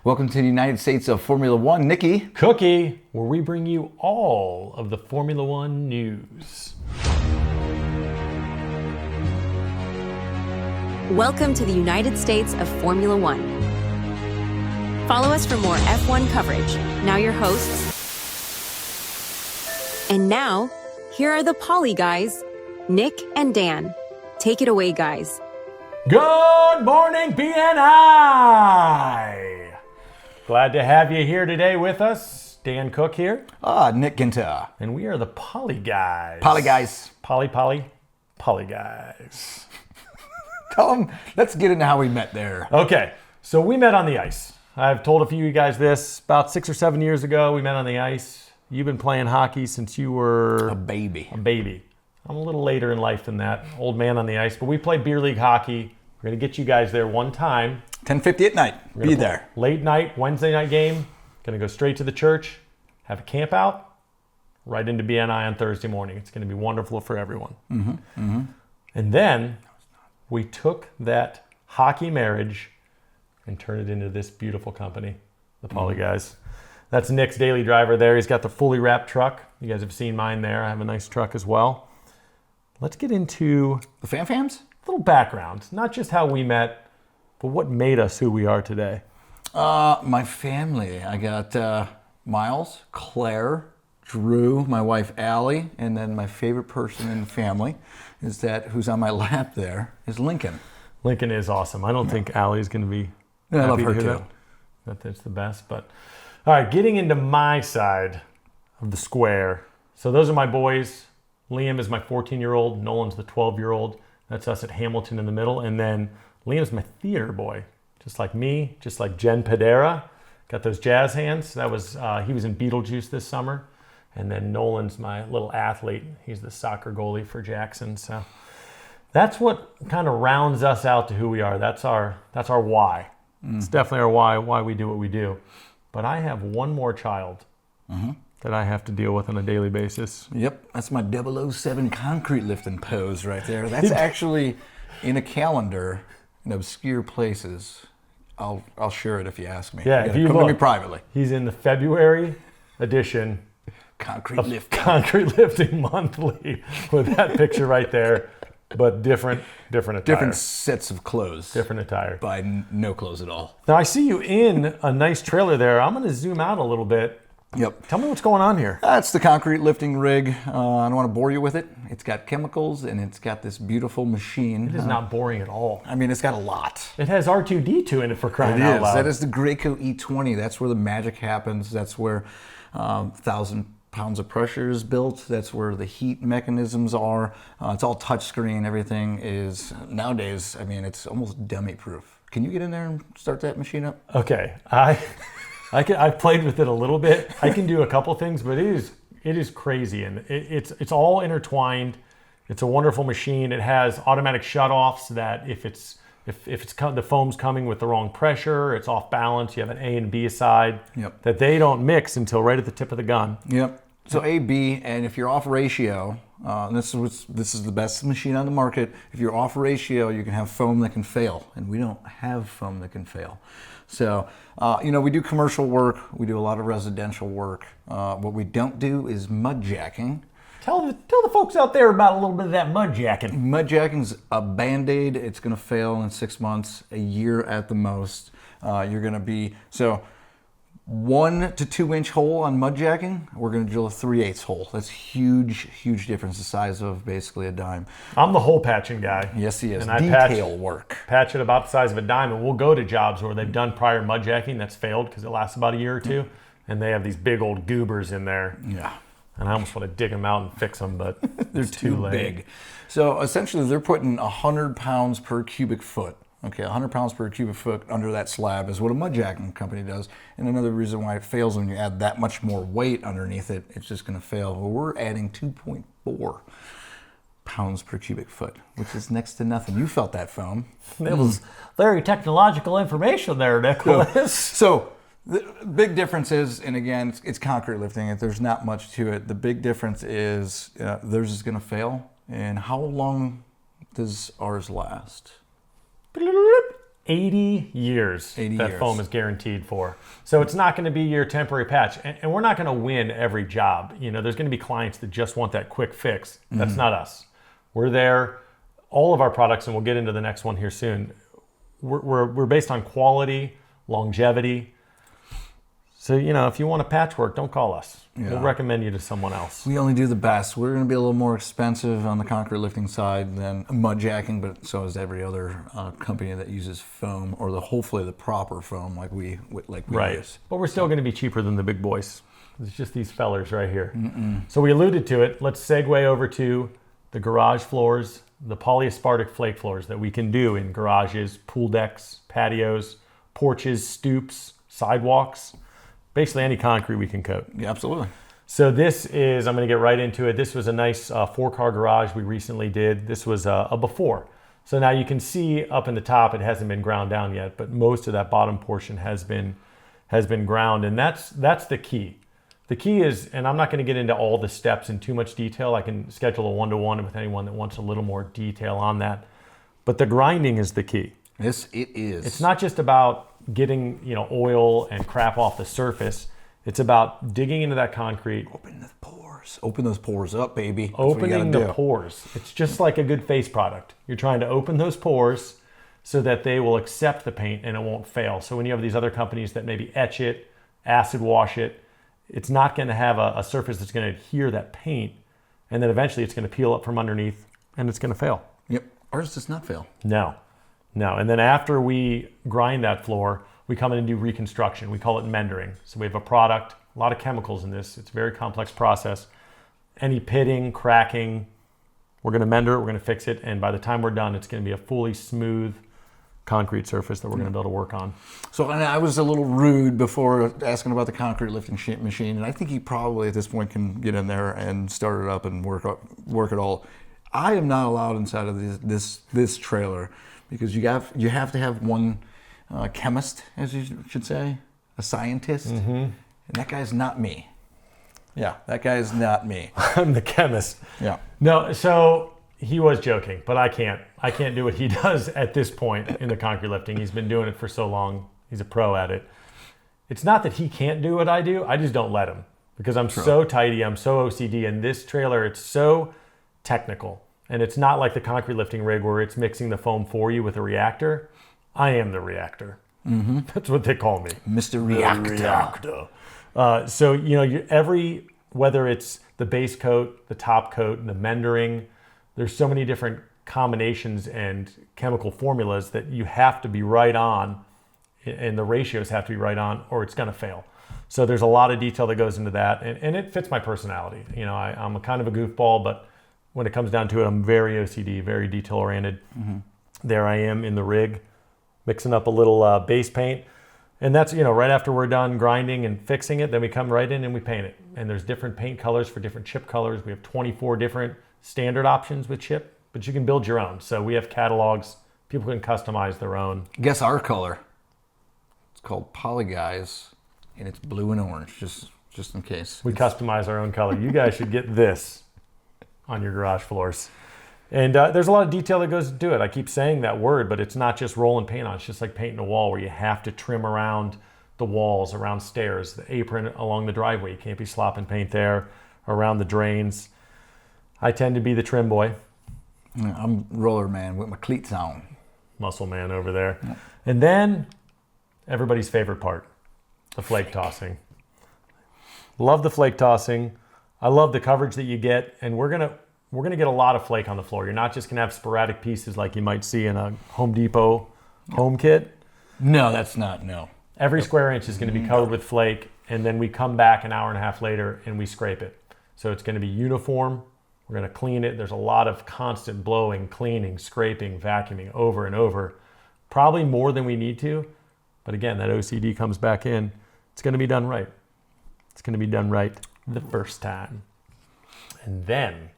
Welcome to the United States of Formula One. Nikki. Cookie, where we bring you all of the Formula One news. Welcome to the United States of Formula One. Follow us for more F1 coverage. Now your hosts. And now, here are the Poly guys, Nick and Dan. Take it away, guys. Good morning, BNI! Glad to have you here today with us. Dan Cook here. Nick Ginta. And we are the Poly guys. Poly guys. Poly guys. Tell them, let's get into how we met there. Okay, so we met on the ice. I've told a few of you guys this. About 6 or 7 years ago, we met on the ice. You've been playing hockey since you were... A baby. I'm a little later in life than that. Old man on the ice. But we played beer league hockey. We're going to get you guys there one time. 10:50 at night. Be there. Late night, Wednesday night game. Going to go straight to the church. Have a camp out. Right into BNI on Thursday morning. It's going to be wonderful for everyone. And then we took that hockey marriage and turned it into this beautiful company, the Poly guys. That's Nick's daily driver there. He's got the fully wrapped truck. You guys have seen mine there. I have a nice truck as well. Let's get into The Fams? a little background. Not just how we met, but what made us who we are today. My family. I got Miles, Claire, Drew, my wife Allie, and then my favorite person in the family is that who's on my lap there is Lincoln. Lincoln is awesome. I don't think Allie's going to be Yeah, I love happy her to hear too. that's the best. But all right, getting into my side of the square. So those are my boys. Liam is my 14-year-old. Nolan's the 12-year-old. That's us at Hamilton in the middle. And then Liam's my theater boy, just like me, just like Jen Padera. Got those jazz hands. That was he was in Beetlejuice this summer. And then Nolan's my little athlete. He's the soccer goalie for Jackson. So that's what kind of rounds us out to who we are. That's our why. It's definitely our why we do what we do. But I have one more child that I have to deal with on a daily basis. Yep, that's my 007 concrete lifting pose right there. That's actually in a calendar in obscure places. I'll share it if you ask me. Yeah, if you come look, to me privately. He's in the February edition Concrete of lifting. Concrete Lifting Monthly with that picture right there, but different attire. Different sets of clothes. Different attire. By no clothes at all. Now I see you in a nice trailer there. I'm going to zoom out a little bit. Yep. Tell me what's going on here. That's the concrete lifting rig. I don't want to bore you with it. It's got chemicals and it's got this beautiful machine. It is not boring at all. I mean, it's got a lot. It has R2-D2 in it for crying It out is. loud. That is the Graco E20. That's where the magic happens. That's where 1,000 pounds of pressure is built. That's where the heat mechanisms are. It's all touchscreen. Everything is, nowadays, I mean, it's almost dummy-proof. Can you get in there and start that machine up? Okay, I've played with it a little bit. I can do a couple things, but it is crazy, and it's all intertwined. It's a wonderful machine. It has automatic shutoffs that if the foam's coming with the wrong pressure, it's off balance. You have an A and B side that they don't mix until right at the tip of the gun. Yep. So A, B, and if you're off ratio, this is the best machine on the market. If you're off ratio, you can have foam that can fail, and we don't have foam that can fail. So, we do commercial work. We do a lot of residential work. What we don't do is mud jacking. Tell the folks out there about a little bit of that mud jacking. Mud jacking's a Band-Aid. It's going to fail in 6 months, a year at the most. You're going to be, 1 to 2 inch hole on mud jacking, we're going to drill a 3/8 hole. That's huge difference, the size of basically a dime. I'm the hole patching guy. Yes, he is. And I Detail work. patch it about the size of a dime, and we'll go to jobs where they've done prior mud jacking that's failed because it lasts about a year or two, and they have these big old goobers in there. Yeah. And I almost want to dig them out and fix them, but They're it's too late. big. So essentially they're putting 100 pounds per cubic foot. Okay, 100 pounds per cubic foot under that slab is what a mud jacking company does. And another reason why it fails when you add that much more weight underneath it, it's just going to fail. Well, we're adding 2.4 pounds per cubic foot, which is next to nothing. You felt that foam. It was very technological information there, Nicholas. So the big difference is, and again, it's concrete lifting. There's not much to it. The big difference is theirs is going to fail. And how long does ours last? 80 years 80 that years. foam is guaranteed for. So it's not going to be your temporary patch. And we're not going to win every job. You know, there's going to be clients that just want that quick fix. That's not us. We're there. All of our products, and we'll get into the next one here soon, we're based on quality, longevity. So, you know, if you want a patchwork, don't call us. Yeah. We'll recommend you to someone else. We only do the best. We're going to be a little more expensive on the concrete lifting side than mud jacking, but so is every other company that uses foam, or hopefully the proper foam like we Right. use. But we're still going to be cheaper than the big boys. It's just these fellers right here. So we alluded to it. Let's segue over to the garage floors, the polyaspartic flake floors that we can do in garages, pool decks, patios, porches, stoops, sidewalks, basically any concrete we can coat. Yeah, absolutely. So this is, I'm going to get right into it. This was a nice 4-car garage we recently did. This was a before. So now you can see up in the top, it hasn't been ground down yet, but most of that bottom portion has been ground, and that's the key. The key is, and I'm not going to get into all the steps in too much detail. I can schedule a one-to-one with anyone that wants a little more detail on that. But the grinding is the key. Yes, it is. It's not just about getting, you know, oil and crap off the surface. It's about digging into that concrete, Open the pores. Open those pores up, baby. That's what you opening gotta the do. pores. It's just like a good face product. You're trying to open those pores so that they will accept the paint and it won't fail. So when you have these other companies that maybe etch it, acid wash it, it's not going to have a surface that's going to adhere that paint, and then eventually it's going to peel up from underneath and it's going to fail. Yep. Ours does not fail. No. And then after we grind that floor, we come in and do reconstruction. We call it mendering. So we have a product, a lot of chemicals in this. It's a very complex process. Any pitting, cracking, we're going to mender it, we're going to fix it, and by the time we're done, it's going to be a fully smooth concrete surface that we're going to be able to work on. So, and I was a little rude before asking about the concrete lifting machine, and I think he probably at this point can get in there and start it up and work it all. I am not allowed inside of this trailer because you have to have one chemist, as you should say, a scientist, and that guy's not me. Yeah, that guy is not me. I'm the chemist. Yeah. No, so he was joking, but I can't do what he does at this point in the concrete lifting. He's been doing it for so long. He's a pro at it. It's not that he can't do what I do. I just don't let him because I'm so tidy. I'm so OCD. And this trailer, it's so technical. And it's not like the concrete lifting rig where it's mixing the foam for you with a reactor. I am the reactor. That's what they call me. Mr. Reactor. Reactor. So, you know, whether it's the base coat, the top coat, the mendering, there's so many different combinations and chemical formulas that you have to be right on, and the ratios have to be right on, or it's going to fail. So there's a lot of detail that goes into that, and it fits my personality. You know, I'm a kind of a goofball, but when it comes down to it, I'm very OCD, very detail-oriented. There I am in the rig, mixing up a little base paint. And that's, you know, right after we're done grinding and fixing it, then we come right in and we paint it. And there's different paint colors for different chip colors. We have 24 different standard options with chip, but you can build your own. So we have catalogs. People can customize their own. Guess our color. It's called Polyguys, and it's blue and orange, just in case. We customize our own color. You guys should get this on your garage floors. And there's a lot of detail that goes into it. I keep saying that word, but it's not just rolling paint on. It's just like painting a wall where you have to trim around the walls, around stairs, the apron along the driveway. You can't be slopping paint there, around the drains. I tend to be the trim boy. Yeah, I'm roller man with my cleats on. Muscle man over there. Yeah. And then everybody's favorite part, the flake tossing. Love the flake tossing. I love the coverage that you get, and we're gonna get a lot of flake on the floor. You're not just gonna have sporadic pieces like you might see in a Home Depot home kit. No, that's not, no. Every square inch is gonna be covered with flake, and then we come back an hour and a half later and we scrape it. So it's gonna be uniform. We're gonna clean it. There's a lot of constant blowing, cleaning, scraping, vacuuming over and over. Probably more than we need to, but again, that OCD comes back in. It's gonna be done right. It's gonna be done right the first time. And then,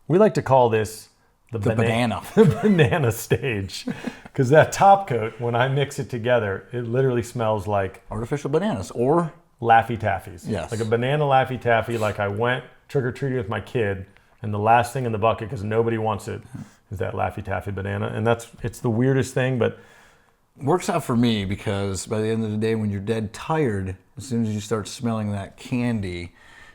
we like to call this the banana. The banana stage. Because that top coat, when I mix it together, it literally smells like artificial bananas or Laffy Taffies. Yes. Like a banana Laffy Taffy, like I went trick-or-treating with my kid, and the last thing in the bucket, because nobody wants it, is that Laffy Taffy banana. And it's the weirdest thing, but Works out for me because by the end of the day, when you're dead tired, as soon as you start smelling that candy,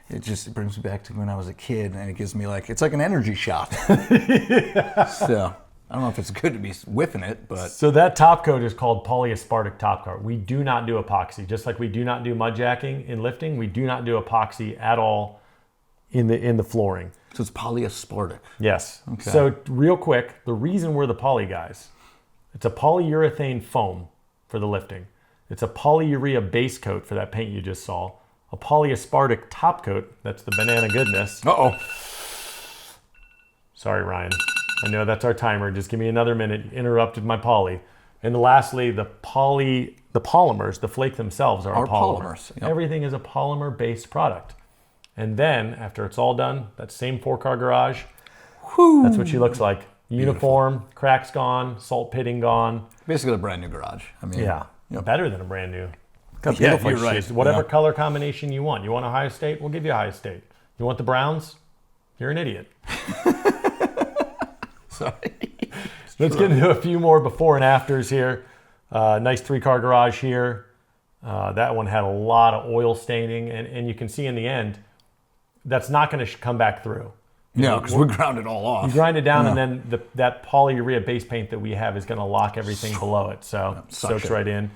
it brings me back to when I was a kid, and it gives me it's like an energy shot. So I don't know if it's good to be whiffing it, but So that top coat is called polyaspartic top coat. We do not do epoxy. Just like we do not do mud jacking in lifting, we do not do epoxy at all in the flooring. so it's polyaspartic. Yes. Okay. So real quick, the reason we're the poly guys, it's a polyurethane foam for the lifting. It's a polyurea base coat for that paint you just saw. A polyaspartic top coat, that's the banana goodness. Uh-oh. Sorry, Ryan. I know that's our timer. Just give me another minute. You interrupted my poly. And lastly, the polymers, the flake themselves are a polymer. polymers, yep. Everything is a polymer-based product. And then, after it's all done, that same 4-car garage, that's what she looks like. Uniform, cracks gone, salt pitting gone. Basically a brand new garage. I mean, Better than a brand new. Got Yeah, beautiful you're right. shades. Whatever Yeah. color combination you want. You want a high estate? We'll give you a high estate. You want the browns? You're an idiot. Sorry. Let's get into a few more before and afters here. Nice 3-car garage here. That one had a lot of oil staining, and you can see in the end, that's not going to come back through. No, because we ground it all off. You grind it down, and then that polyurea base paint that we have is going to lock everything below it. So it soaks suction. right in.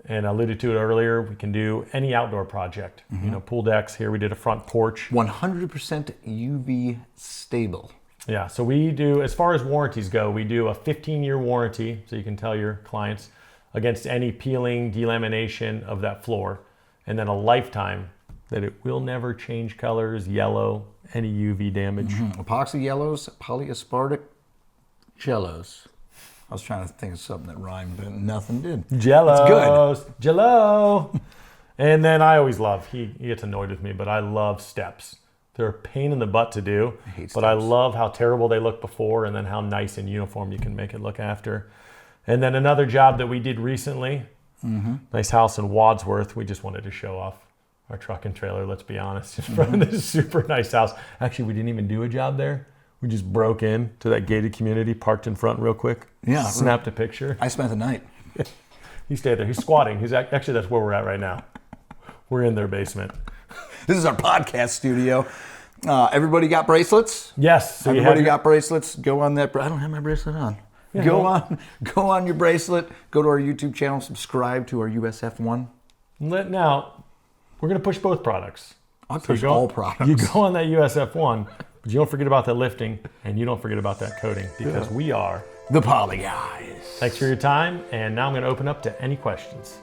And I alluded to it earlier, we can do any outdoor project. Pool decks. Here we did a front porch. 100% UV stable. Yeah, so we do, as far as warranties go, we do a 15-year warranty, so you can tell your clients, against any peeling, delamination of that floor. And then a lifetime that it will never change colors, yellow, any UV damage. Epoxy yellows, polyaspartic jellos. I was trying to think of something that rhymed, but nothing did. Jello. Jello. And then I always love, he gets annoyed with me, but I love steps. They're a pain in the butt to do, hate but I steps. love how terrible they look before and then how nice and uniform you can make it look after. And then another job that we did recently, nice house in Wadsworth. We just wanted to show off our truck and trailer, let's be honest, in front of this super nice house. Actually, we didn't even do a job there. We just broke in to that gated community, parked in front real quick, Yeah. snapped a picture. I spent the night. He stayed there. He's squatting. He's actually, that's where we're at right now. We're in their basement. This is our podcast studio. Everybody got bracelets? Yes. So Everybody got bracelets. Go on that. I don't have my bracelet on. Go on your bracelet. Go to our YouTube channel. Subscribe to our USF1. Now, we're going to push both products. I'll So push you go- all products. You go on that USF1, but you don't forget about that lifting, and you don't forget about that coating, because we are. The Poly Guys. Thanks for your time, and now I'm going to open up to any questions.